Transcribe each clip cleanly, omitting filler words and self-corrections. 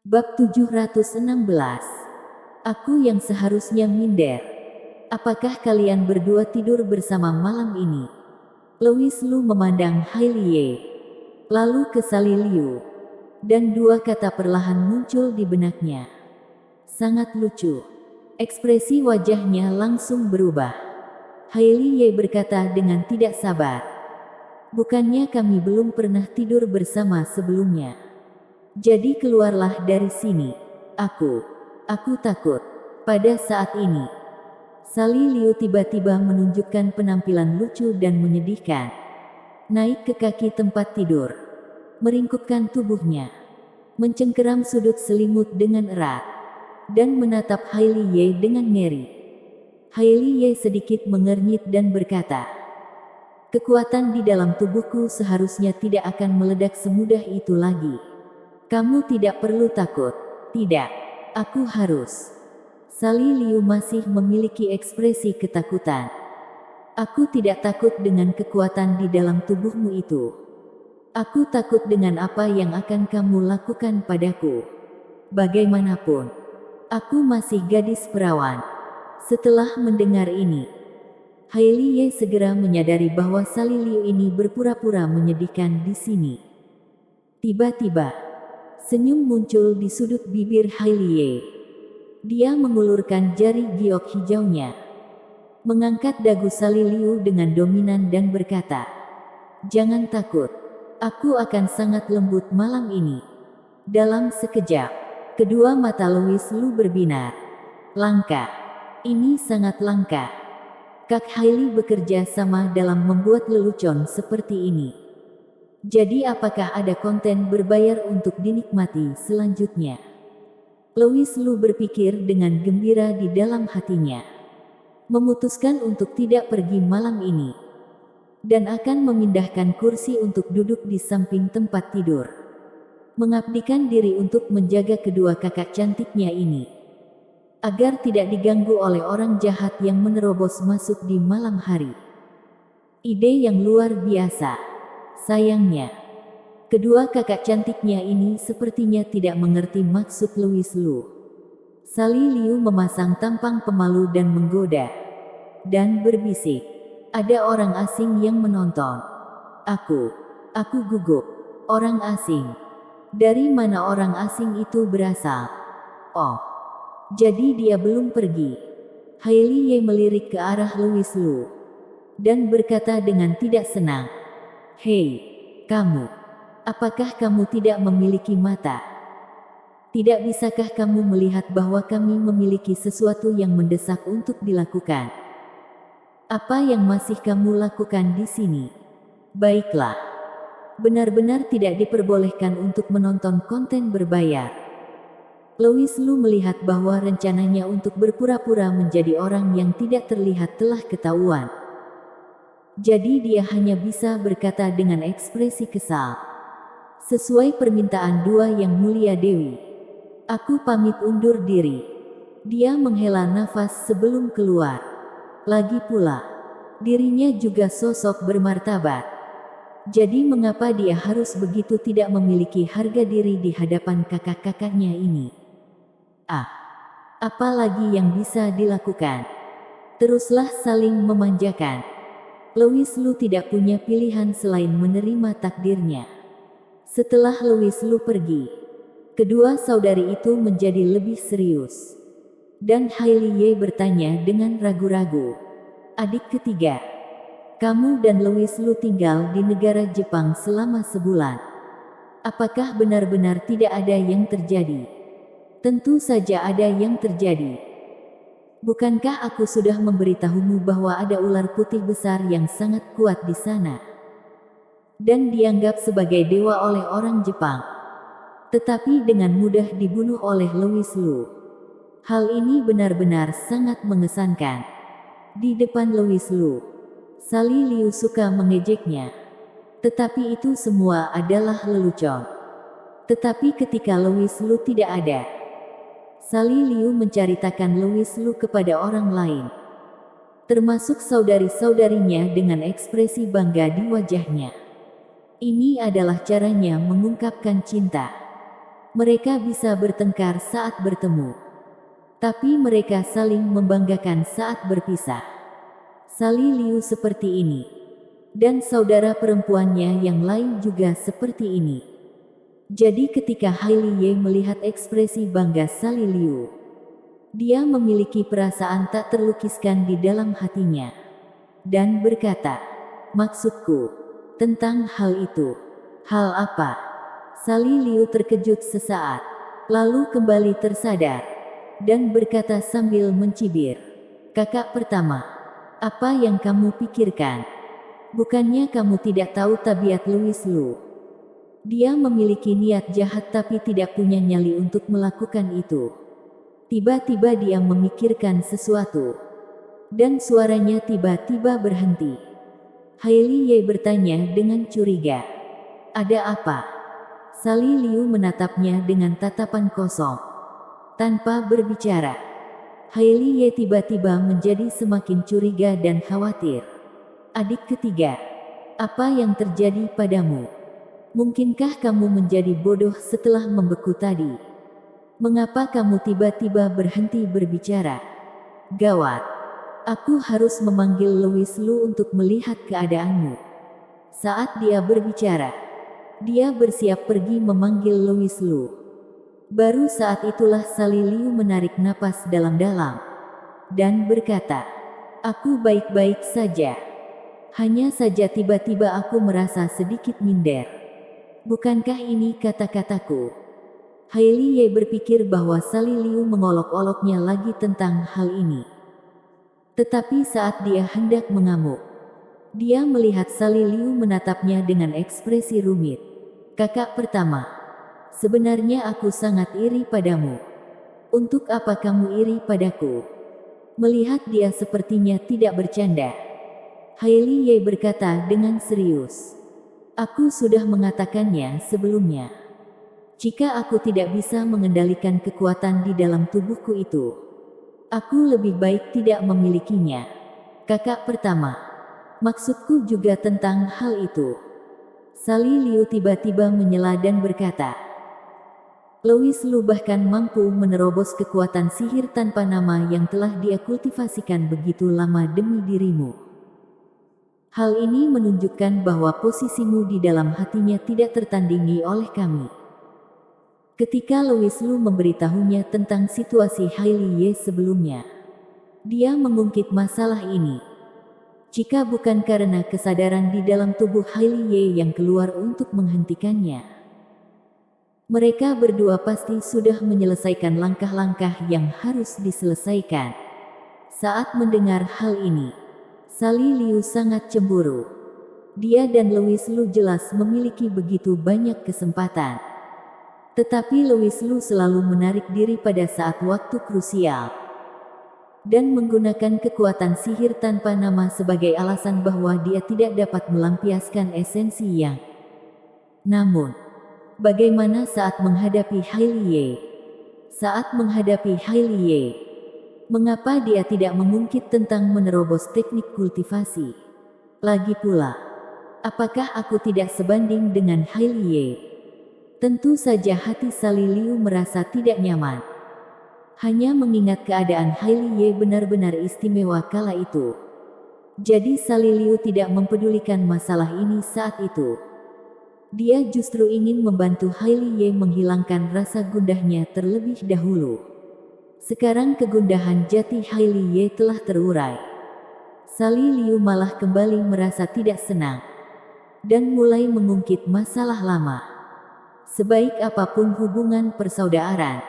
Bab 716. Aku yang seharusnya minder. Apakah kalian berdua tidur bersama malam ini? Louis Lu memandang Hailie, lalu ke Sally Liu, dan dua kata perlahan muncul di benaknya. Sangat lucu. Ekspresi wajahnya langsung berubah. Hailie berkata dengan tidak sabar. Bukannya kami belum pernah tidur bersama sebelumnya. Jadi keluarlah dari sini. Aku takut. Pada saat ini, Sally Liu tiba-tiba menunjukkan penampilan lucu dan menyedihkan. Naik ke kaki tempat tidur, meringkukkan tubuhnya, mencengkeram sudut selimut dengan erat, dan menatap Hailie dengan ngeri. Hailie sedikit mengernyit dan berkata, "Kekuatan di dalam tubuhku seharusnya tidak akan meledak semudah itu lagi. Kamu tidak perlu takut." "Tidak, aku harus." Sally Liu masih memiliki ekspresi ketakutan. "Aku tidak takut dengan kekuatan di dalam tubuhmu itu. Aku takut dengan apa yang akan kamu lakukan padaku. Bagaimanapun, aku masih gadis perawan." Setelah mendengar ini, Hailie segera menyadari bahwa Sally Liu ini berpura-pura menyedihkan di sini. Tiba-tiba, senyum muncul di sudut bibir Hailie. Dia mengulurkan jari giok hijaunya, mengangkat dagu Sally Liu dengan dominan dan berkata, "Jangan takut. Aku akan sangat lembut malam ini." Dalam sekejap, kedua mata Louis Lu berbinar. Langka. Ini sangat langka. Kak Hailey bekerja sama dalam membuat lelucon seperti ini. Jadi apakah ada konten berbayar untuk dinikmati selanjutnya? Louis Lu berpikir dengan gembira di dalam hatinya. Memutuskan untuk tidak pergi malam ini. Dan akan memindahkan kursi untuk duduk di samping tempat tidur. Mengabdikan diri untuk menjaga kedua kakak cantiknya ini. Agar tidak diganggu oleh orang jahat yang menerobos masuk di malam hari. Ide yang luar biasa. Sayangnya, kedua kakak cantiknya ini sepertinya tidak mengerti maksud Louis Lu. Sally Liu memasang tampang pemalu dan menggoda. Dan berbisik. "Ada orang asing yang menonton. Aku gugup. Orang asing. Dari mana orang asing itu berasal? Oh, jadi dia belum pergi." Hailie melirik ke arah Louis Lu. Dan berkata dengan tidak senang. "Hei, kamu. Apakah kamu tidak memiliki mata? Tidak bisakah kamu melihat bahwa kami memiliki sesuatu yang mendesak untuk dilakukan? Apa yang masih kamu lakukan di sini? Baiklah. Benar-benar tidak diperbolehkan untuk menonton konten berbayar." Louis Lu melihat bahwa rencananya untuk berpura-pura menjadi orang yang tidak terlihat telah ketahuan. Jadi dia hanya bisa berkata dengan ekspresi kesal. "Sesuai permintaan dua yang mulia Dewi. Aku pamit undur diri." Dia menghela nafas sebelum keluar. Lagi pula, dirinya juga sosok bermartabat. Jadi mengapa dia harus begitu tidak memiliki harga diri di hadapan kakak-kakaknya ini? Apa lagi yang bisa dilakukan? Teruslah saling memanjakan. Louis Lu tidak punya pilihan selain menerima takdirnya. Setelah Louis Lu pergi, kedua saudari itu menjadi lebih serius. Dan Hailie bertanya dengan ragu-ragu, "Adik ketiga, kamu dan Louis Lu tinggal di negara Jepang selama sebulan. Apakah benar-benar tidak ada yang terjadi?" "Tentu saja ada yang terjadi. Bukankah aku sudah memberitahumu bahwa ada ular putih besar yang sangat kuat di sana? Dan dianggap sebagai dewa oleh orang Jepang. Tetapi dengan mudah dibunuh oleh Louis Lu. Hal ini benar-benar sangat mengesankan." Di depan Louis Lu, Sally Liu suka mengejeknya. Tetapi itu semua adalah lelucon. Tetapi ketika Louis Lu tidak ada, Sally Liu menceritakan Louis Lu kepada orang lain. Termasuk saudari-saudarinya dengan ekspresi bangga di wajahnya. Ini adalah caranya mengungkapkan cinta. Mereka bisa bertengkar saat bertemu, tapi mereka saling membanggakan saat berpisah. Sali Liu seperti ini, dan saudara perempuannya yang lain juga seperti ini. Jadi ketika Hailie melihat ekspresi bangga Sali Liu, dia memiliki perasaan tak terlukiskan di dalam hatinya, dan berkata, "Maksudku, tentang hal itu." "Hal apa?" Sali Liu terkejut sesaat, lalu kembali tersadar, dan berkata sambil mencibir, "Kakak pertama, apa yang kamu pikirkan? Bukannya kamu tidak tahu tabiat Louis Lu? Dia memiliki niat jahat tapi tidak punya nyali untuk melakukan itu." Tiba-tiba dia memikirkan sesuatu, dan suaranya tiba-tiba berhenti. Hailie bertanya dengan curiga, "Ada apa?" Sali Liu menatapnya dengan tatapan kosong, tanpa berbicara. Hailie tiba-tiba menjadi semakin curiga dan khawatir. "Adik ketiga, apa yang terjadi padamu? Mungkinkah kamu menjadi bodoh setelah membeku tadi? Mengapa kamu tiba-tiba berhenti berbicara?" "Gawat, aku harus memanggil Louis Lu untuk melihat keadaanmu." Saat dia berbicara, dia bersiap pergi memanggil Louis Lu. Baru saat itulah Sali Liu menarik napas dalam-dalam, dan berkata, "Aku baik-baik saja. Hanya saja tiba-tiba aku merasa sedikit minder. Bukankah ini kata-kataku?" Hailie berpikir bahwa Sali Liu mengolok-oloknya lagi tentang hal ini. Tetapi saat dia hendak mengamuk, dia melihat Sali Liu menatapnya dengan ekspresi rumit. "Kakak pertama, sebenarnya aku sangat iri padamu." "Untuk apa kamu iri padaku?" Melihat dia sepertinya tidak bercanda, Hailie berkata dengan serius, "Aku sudah mengatakannya sebelumnya. Jika aku tidak bisa mengendalikan kekuatan di dalam tubuhku itu, aku lebih baik tidak memilikinya." "Kakak pertama, maksudku juga tentang hal itu." Sali Liu tiba-tiba menyela dan berkata, "Louis Lu bahkan mampu menerobos kekuatan sihir tanpa nama yang telah dia kultivasikan begitu lama demi dirimu. Hal ini menunjukkan bahwa posisimu di dalam hatinya tidak tertandingi oleh kami." Ketika Louis Lu memberitahunya tentang situasi Hailie sebelumnya, dia mengungkit masalah ini. Jika bukan karena kesadaran di dalam tubuh Hailie yang keluar untuk menghentikannya, mereka berdua pasti sudah menyelesaikan langkah-langkah yang harus diselesaikan. Saat mendengar hal ini, Sali Liu sangat cemburu. Dia dan Louis Lu jelas memiliki begitu banyak kesempatan. Tetapi Louis Lu selalu menarik diri pada saat waktu krusial, dan menggunakan kekuatan sihir tanpa nama sebagai alasan bahwa dia tidak dapat melampiaskan esensi yang. Namun, bagaimana saat menghadapi Hailie? Saat menghadapi Hailie, mengapa dia tidak mengungkit tentang menerobos teknik kultivasi? Lagi pula, apakah aku tidak sebanding dengan Hailie? Tentu saja hati Sali Liu merasa tidak nyaman. Hanya mengingat keadaan Hailie benar-benar istimewa kala itu. Jadi Sali Liu tidak mempedulikan masalah ini saat itu. Dia justru ingin membantu Hailie menghilangkan rasa gundahnya terlebih dahulu. Sekarang kegundahan jati Hailie telah terurai. Sali Liu malah kembali merasa tidak senang, dan mulai mengungkit masalah lama. Sebaik apapun hubungan persaudaraan,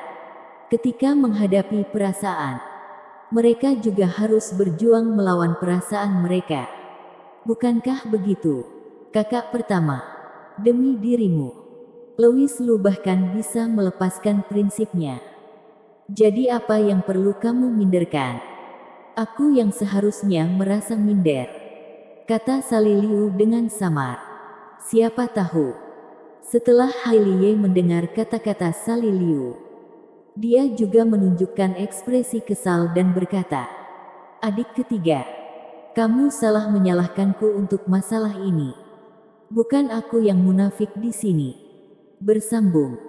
ketika menghadapi perasaan, mereka juga harus berjuang melawan perasaan mereka. Bukankah begitu, kakak pertama? Demi dirimu, Louis Lu bahkan bisa melepaskan prinsipnya. Jadi apa yang perlu kamu minderkan? Aku yang seharusnya merasa minder, kata Sali Liu dengan samar. Siapa tahu. Setelah Hailie mendengar kata-kata Sali Liu, dia juga menunjukkan ekspresi kesal dan berkata, "Adik ketiga, kamu salah menyalahkanku untuk masalah ini. Bukan aku yang munafik di sini." Bersambung.